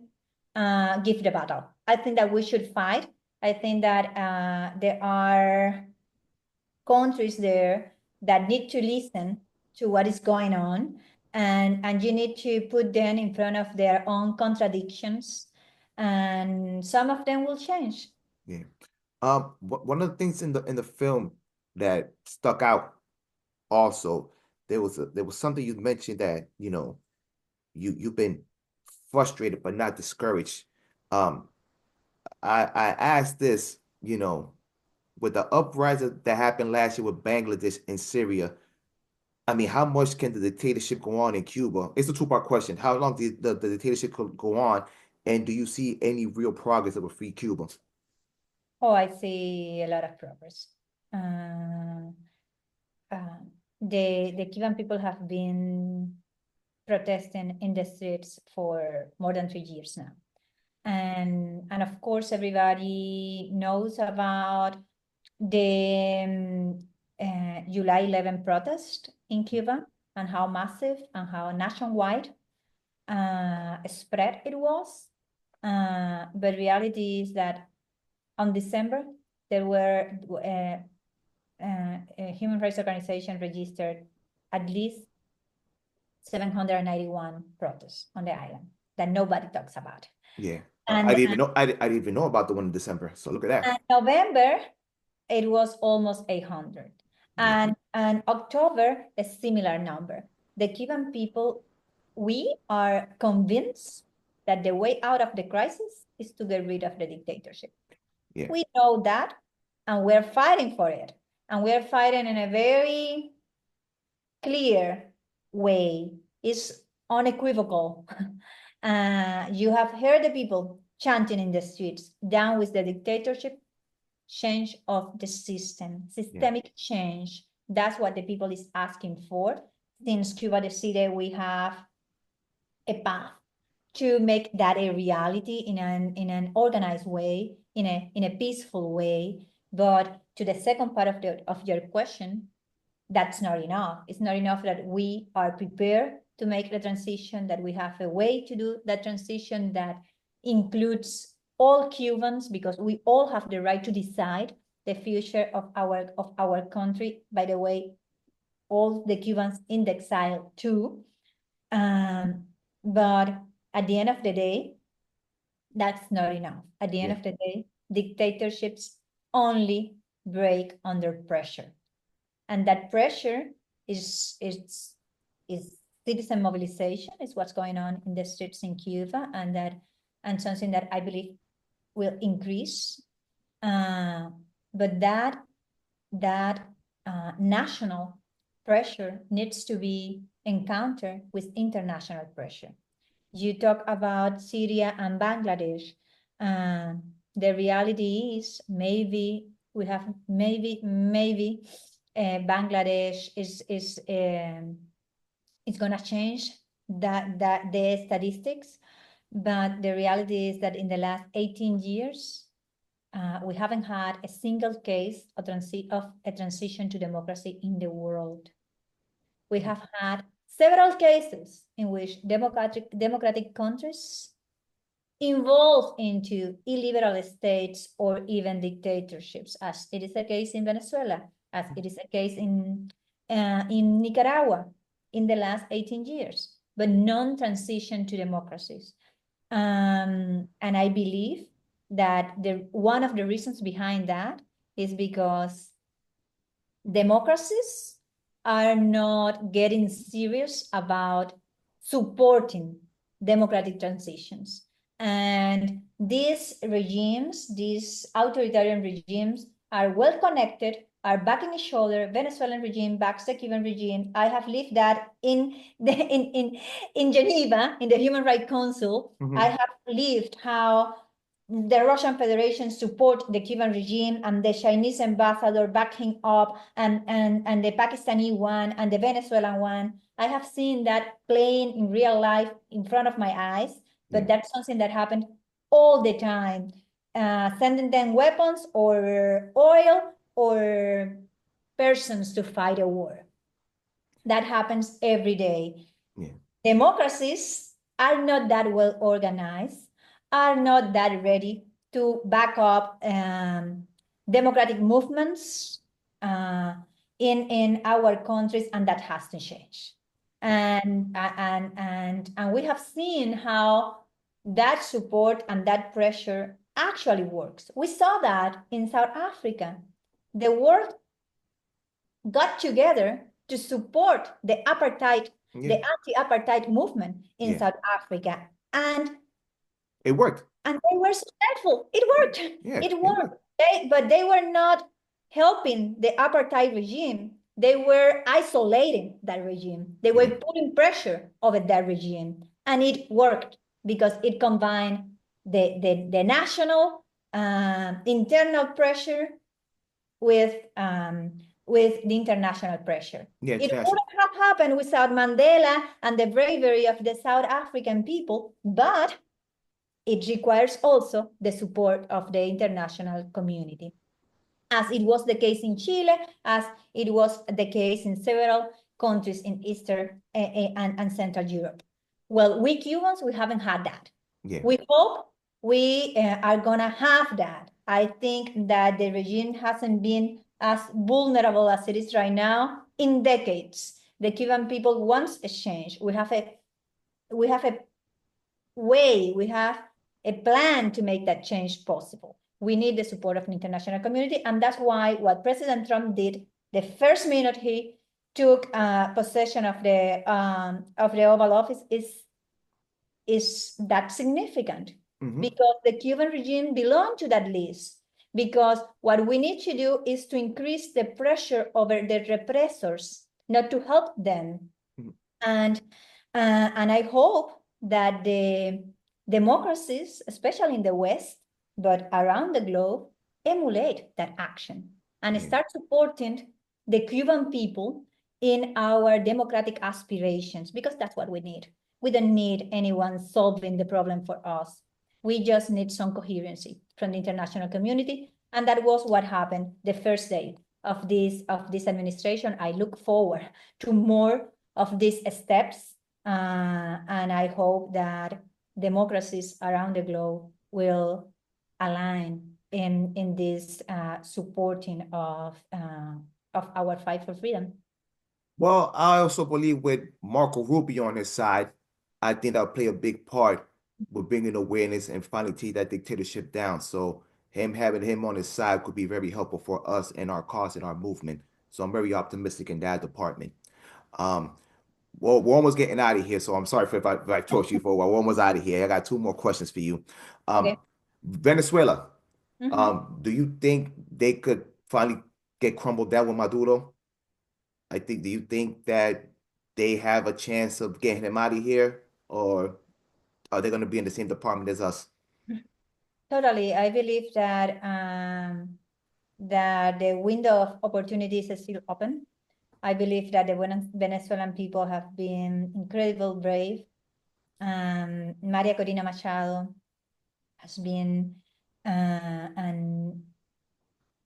give the battle. I think that we should fight. I think that there are countries there that need to listen to what is going on, and you need to put them in front of their own contradictions, and some of them will change. Yeah. One of the things in the film that stuck out also, there was something you mentioned that, you've been frustrated but not discouraged. Um, I asked this, with the uprising that happened last year with Bangladesh and Syria. I mean, how much can the dictatorship go on in Cuba? It's a two-part question. How long the dictatorship could go on, and do you see any real progress of a free Cuba? Oh, I see a lot of progress. Uh, uh, the Cuban people have been protesting in the streets for more than 3 years now. And of course, everybody knows about the July 11 protest in Cuba and how massive and how nationwide spread it was. But reality is that on December, there were a human rights organization registered at least 791 protests on the island that nobody talks about. Yeah, I And, didn't even know. I didn't even know about the one in December. So look at that. and November, it was almost 800. Yeah, And October, a similar number. The Cuban people, we are convinced that the way out of the crisis is to get rid of the dictatorship. yeah, We know that, and we're fighting for it. And we're fighting in a very clear way. It's unequivocal. You have heard the people chanting in the streets, down with the dictatorship, change of the system, yeah, systemic change. That's what the people is asking for. Since Cuba decided, we have a path to make that a reality in an organized way, in a peaceful way. But to the second part of your question, that's not enough. It's not enough that we are prepared to make the transition, that we have a way to do that transition that includes all Cubans, because we all have the right to decide the future of our country. By the way, all the Cubans in the exile too. But at the end of the day, that's not enough. At the end yeah, of the day, dictatorships only break under pressure. And that pressure is citizen mobilization, is what's going on in the streets in Cuba, and something that I believe will increase. But that national pressure needs to be encountered with international pressure. You talk about Syria and Bangladesh. The reality is maybe we have maybe Bangladesh is gonna change that the statistics, but the reality is that in the last 18 years, we haven't had a single case of a transition to democracy in the world. We have had several cases in which democratic countries involved into illiberal states or even dictatorships, as it is the case in Venezuela, as it is the case in Nicaragua in the last 18 years, but non-transition to democracies. And I believe that one of the reasons behind that is because democracies are not getting serious about supporting democratic transitions. And these regimes, these authoritarian regimes, are well connected, are backing each other. Venezuelan regime backs the Cuban regime. I have lived that in Geneva, in the Human Rights Council. mm-hmm. I have lived how the Russian Federation support the Cuban regime, and the Chinese ambassador backing up, and the Pakistani one and the Venezuelan one. I have seen that playing in real life in front of my eyes, but Yeah, that's something that happened all the time, sending them weapons or oil or persons to fight a war. That happens every day. Yeah. Democracies are not that well organized, are not that ready to back up democratic movements in our countries, and that has to change. And we have seen how that support and that pressure actually works. We saw that in South Africa. The world got together to support the apartheid, Yeah. the anti-apartheid movement in Yeah. South Africa. And It worked. they were successful. It worked. Yeah, It it worked. worked. But they were not helping the apartheid regime. They were isolating that regime. They were Yeah. putting pressure over that regime. And it worked because it combined the national internal pressure with the international pressure. Yeah, It international. wouldn't have happened without Mandela and the bravery of the South African people, but it requires also the support of the international community, as it was the case in Chile, as it was the case in several countries in Eastern and Central Europe. Well, we Cubans, we haven't had that. Yeah. We hope we are gonna have that. I think that the regime hasn't been as vulnerable as it is right now in decades. The Cuban people want a change. We have a way, we have a plan to make that change possible. We need the support of the international community, and that's why what President Trump did the first minute he took possession of the Oval Office is that significant, because the Cuban regime belonged to that list. Because what we need to do is to increase the pressure over the repressors, not to help them. And I hope that the democracies, especially in the West, but around the globe, emulate that action and start supporting the Cuban people in our democratic aspirations, because that's what we need. We don't need anyone solving the problem for us. We just need some coherency from the international community. And that was what happened the first day of this administration. I look forward to more of these steps, and I hope that democracies around the globe will align in this supporting of our fight for freedom. Well, I also believe with Marco Rubio on his side, I think that'll play a big part with bringing awareness and finally take that dictatorship down. So having him on his side could be very helpful for us and our cause and our movement. So I'm very optimistic in that department. Um, well, we're almost getting out of here, so I'm sorry if I tortured you for a while. We're almost out of here. I got two more questions for you. Okay. Venezuela, Mhm. do you think they could finally get crumbled down with Maduro? Do you think that they have a chance of getting him out of here, or are they going to be in the same department as us? Totally. I believe that the window of opportunities is still open. I believe that the Venezuelan people have been incredibly brave. Maria Corina Machado has been an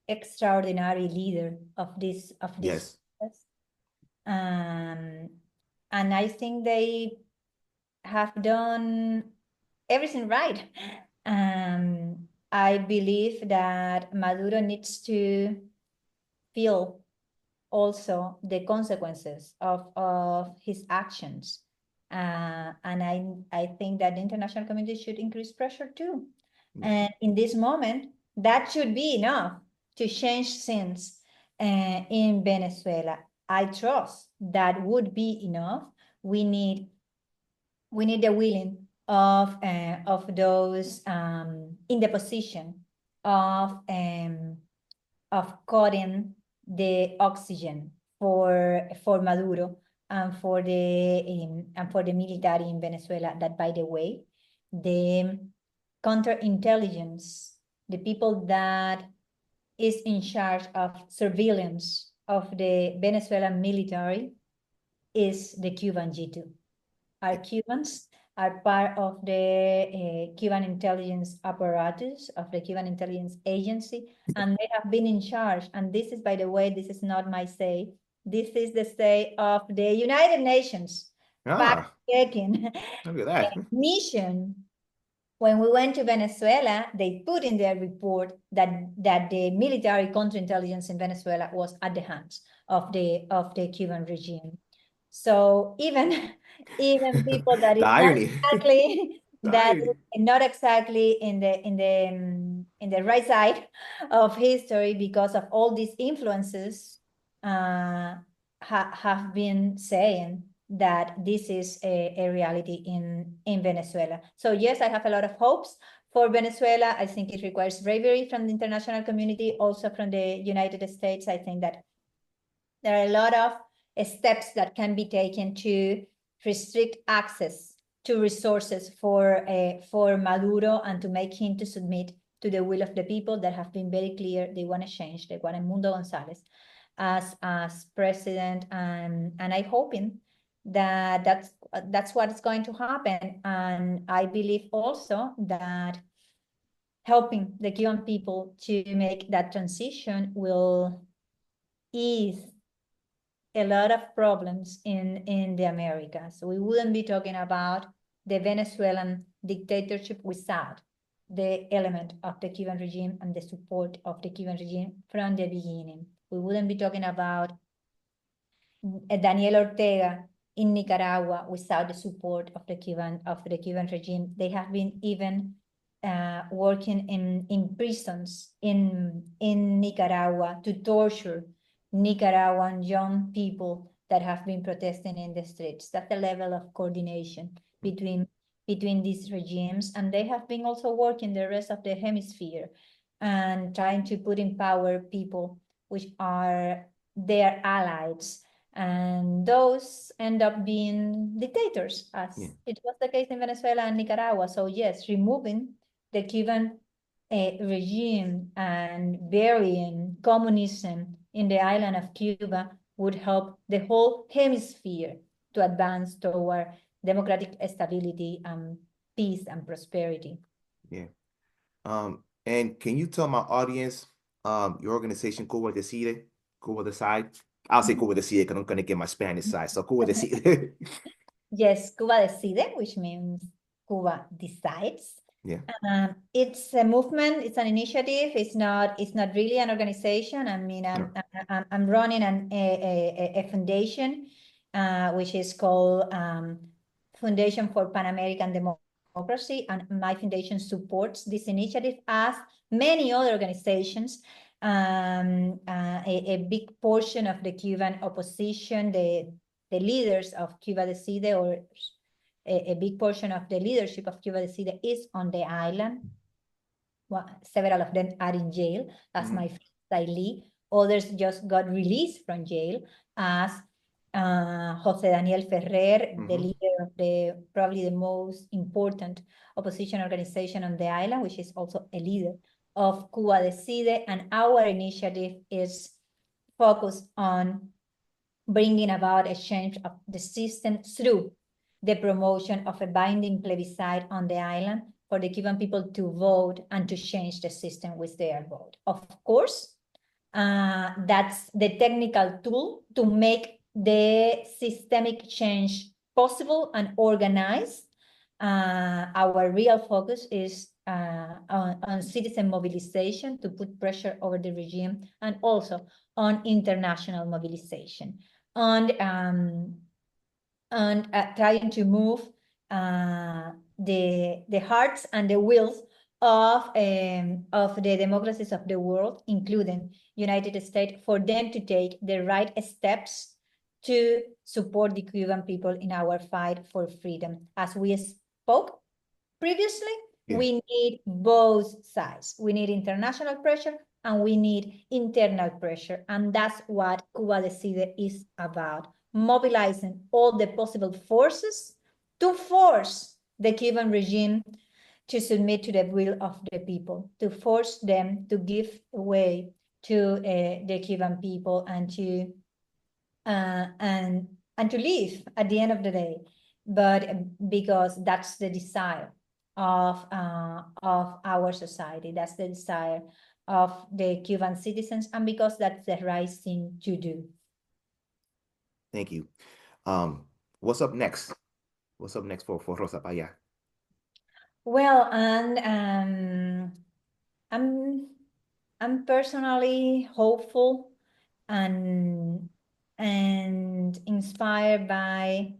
extraordinary leader of this Yes. process. And I think they have done everything right. I believe that Maduro needs to feel also the consequences of his actions. And I think that the international community should increase pressure too. And in this moment, that should be enough to change things in Venezuela. I trust that would be enough. We need the willing of those in the position of cutting the oxygen for Maduro and for the military in Venezuela. That, by the way, the counterintelligence, the people that is in charge of surveillance of the Venezuelan military, is the Cuban G2. Are Cubans, are part of the Cuban intelligence apparatus of the Cuban intelligence agency, and they have been in charge. And this is, by the way, this is not my say. This is the say of the United Nations fact-checking Look at that. mission. When we went to Venezuela, they put in their report that the military counterintelligence in Venezuela was at the hands of the Cuban regime. So even people that The is not irony. exactly The that irony. is not exactly in the right side of history, because of all these influences, have been saying that this is a reality in Venezuela. So yes, I have a lot of hopes for Venezuela. I think it requires bravery from the international community, also from the United States. I think that there are a lot of steps that can be taken to restrict access to resources for Maduro, and to make him to submit to the will of the people that have been very clear they want to change. They want Mundo Gonzalez as president, and I'm hoping that that's what is going to happen. And I believe also that helping the Cuban people to make that transition will ease a lot of problems in the Americas. We wouldn't be talking about the Venezuelan dictatorship without the element of the Cuban regime and the support of the Cuban regime from the beginning. We wouldn't be talking about Daniel Ortega in Nicaragua without the support of the Cuban regime. They have been even working in prisons in Nicaragua to torture Nicaraguan young people that have been protesting in the streets. That's the level of coordination between these regimes, and they have been also working the rest of the hemisphere and trying to put in power people which are their allies, and those end up being dictators, as it was the case in Venezuela and Nicaragua. So yes, removing the Cuban regime and burying communism in the island of Cuba would help the whole hemisphere to advance toward democratic stability and peace and prosperity. Yeah. And can you tell my audience, your organization, Cuba Decide, Cuba Decide? I'll say Cuba Decide because I'm going to get my Spanish side. So Cuba Decide. Yes, Cuba Decide, which means Cuba decides. Yeah. It's a movement. It's an initiative. It's not really an organization. I mean, I'm running a foundation, which is called Foundation for Pan American Democracy, and my foundation supports this initiative, as many other organizations. A big portion of the Cuban opposition, the leaders of Cuba Decide, or a big portion of the leadership of Cuba Decide, is on the island. Well, several of them are in jail, as my friend Saili. Others just got released from jail, as Jose Daniel Ferrer, the leader of probably the most important opposition organization on the island, which is also a leader of Cuba Decide. And our initiative is focused on bringing about a change of the system through the promotion of a binding plebiscite on the island for the Cuban people to vote and to change the system with their vote. Of course, that's the technical tool to make the systemic change possible and organized. Our real focus is on citizen mobilization to put pressure over the regime, and also on international mobilization, and trying to move the hearts and the wills of the democracies of the world, including United States, for them to take the right steps to support the Cuban people in our fight for freedom. As we spoke previously, we need both sides. We need international pressure and we need internal pressure. And that's what Cuba Decide is about, mobilizing all the possible forces to force the Cuban regime to submit to the will of the people, to force them to give way to the Cuban people, and to live, at the end of the day, but because that's the desire of our society, that's the desire of the Cuban citizens, and because that's the right thing to do. Thank you. Um, what's up next? What's up next for Rosa Paya? Well, and I'm I'm personally hopeful and inspired by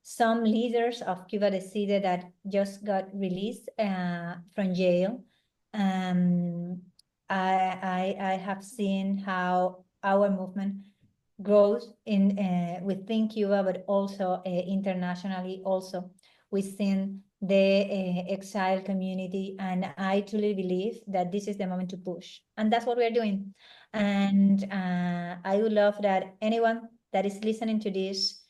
some leaders of Cuba Decide that just got released from jail. Um, I have seen how our movement grows in within Cuba, but also internationally. Also, within the exile community, and I truly believe that this is the moment to push, and that's what we're doing. And I would love that anyone that is listening to this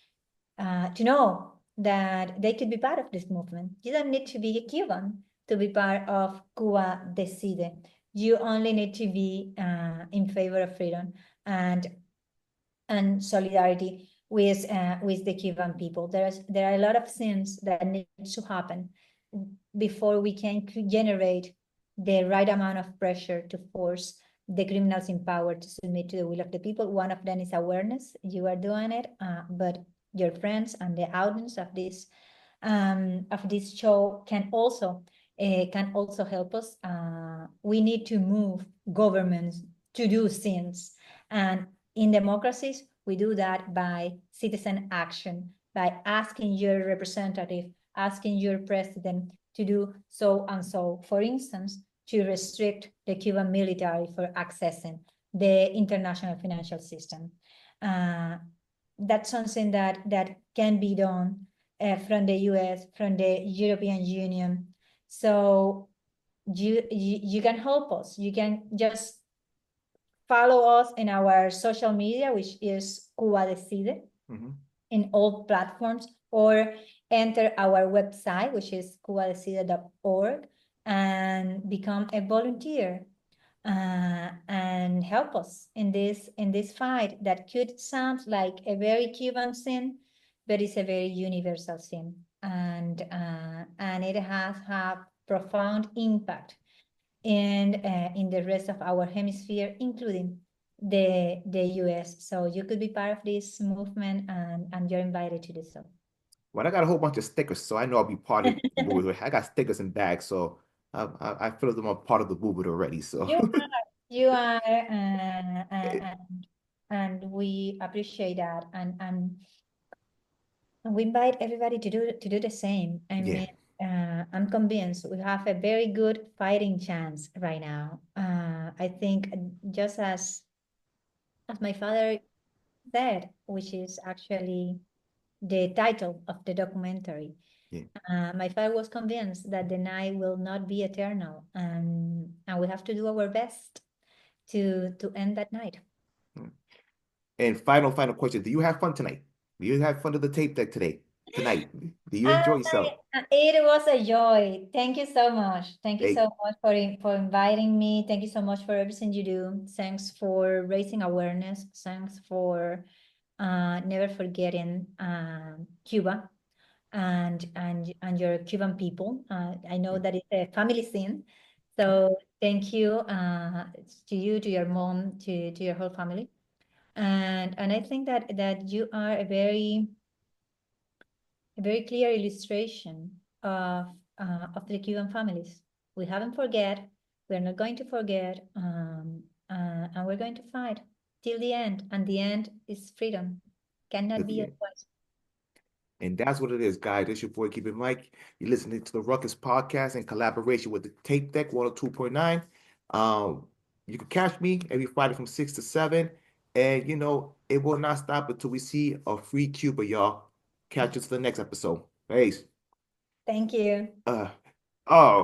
to know that they could be part of this movement. You don't need to be a Cuban to be part of Cuba Decide. You only need to be in favor of freedom and solidarity with the Cuban people. There are a lot of things that need to happen before we can generate the right amount of pressure to force the criminals in power to submit to the will of the people. One of them is awareness. You are doing it, but your friends and the audience of this show can also help us. We need to move governments to do things, and in democracies, we do that by citizen action, by asking your representative, asking your president to do so and so. For instance, to restrict the Cuban military for accessing the international financial system. That's something that can be done from the US, from the European Union. So you can help us. You can just follow us in our social media, which is Cuba Decide, in all platforms, or enter our website, which is cubadecide.org, and become a volunteer and help us in this fight that could sound like a very Cuban sin, but it's a very universal sin, and it has had profound impact in the rest of our hemisphere, including the US. So you could be part of this movement, and you're invited to do so. Well, I got a whole bunch of stickers, so I know I'll be part of the movement. I got stickers and bags, so I feel them I'm part of the movement already. So You are, and we appreciate that, and we invite everybody to do the same. I yeah, mean, I'm convinced we have a very good fighting chance right now. I think just as my father said, which is actually the title of the documentary. yeah. My father was convinced that the night will not be eternal, and we have to do our best to end that night. And final question: do you have fun tonight? Do you have fun to the tape deck today? Tonight? Do you enjoy yourself? It was a joy. Thank you so much. Thank you Hey, so much for inviting me. Thank you so much for everything you do. Thanks for raising awareness. Thanks for never forgetting Cuba and your Cuban people. I know that it's a family thing. So thank you to you, to your mom, to your whole family. And I think that you are a very clear illustration of the Cuban families. We haven't forget. We're not going to forget, and we're going to fight till the end. And the end is freedom. to Cannot the be end. otherwise. And that's what it is, guys. It's your boy, Keep It Mike. You're listening to the Ruckus podcast in collaboration with the Tape Deck 102.9. You can catch me every Friday from 6 to 7. And, it will not stop until we see a free Cuba, y'all. Catch us for the next episode. Peace. Thank you. Uh, oh.